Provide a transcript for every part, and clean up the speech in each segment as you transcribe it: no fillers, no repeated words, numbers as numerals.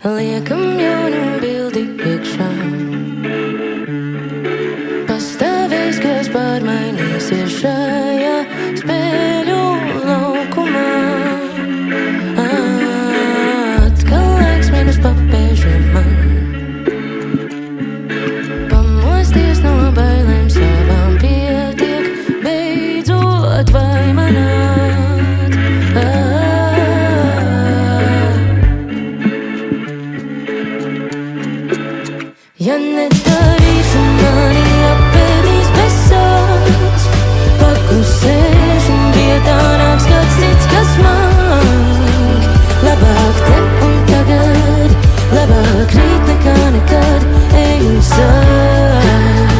Liekam jaunu bildi iekšā. Pastāvēs, kas pārmainīsies šajā spēļu laukumā. Atkal laiks minus papēžiem man. Pamosties no bailēm savām pietiek, beidzot vai manāt. Ja nedarīšu, mani apēdīs bezsāns. Paklusēšu, vietā nāks kāds cits, kas māk. Labāk te un tagad, labāk rīt nekā nekad, ej un sāk.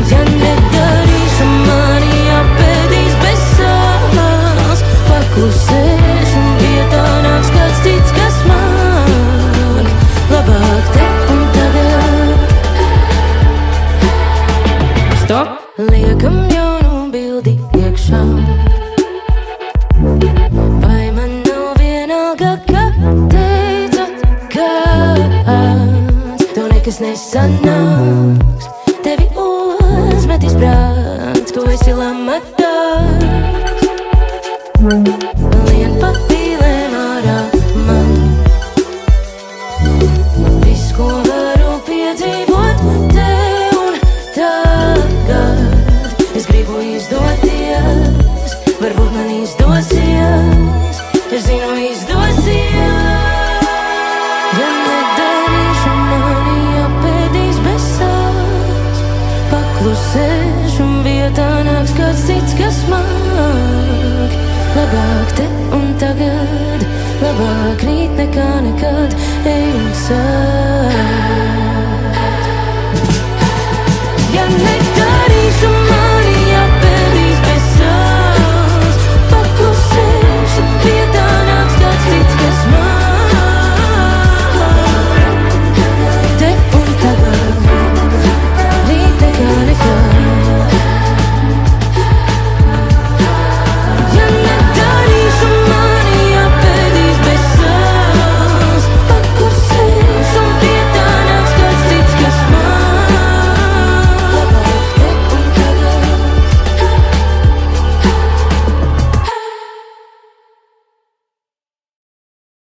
Ja nedarīšu, mani apēdīs bezsāns. Paklusēšu, vietā nāks kāds cits, kas māk. Labāk te un tagad. Stop! Liekam jaunu bildi iekšā. Vai man nav vienalga, kā teicat, kāds? Tev nekas nesanāks, tevi uzmetīs prāts, ko esi lamatāks. Lien pa pīlēm ārā man. Ko varu piedzīvot te un tagad. Es gribu izdoties, varbūt man izdosies. Es zinu, izdosies. Ja nedarīšu, mani apēdīs bezsāns. Paklusēšu, vietā nāks kāds cits, kas māk. Labāk te un tagad.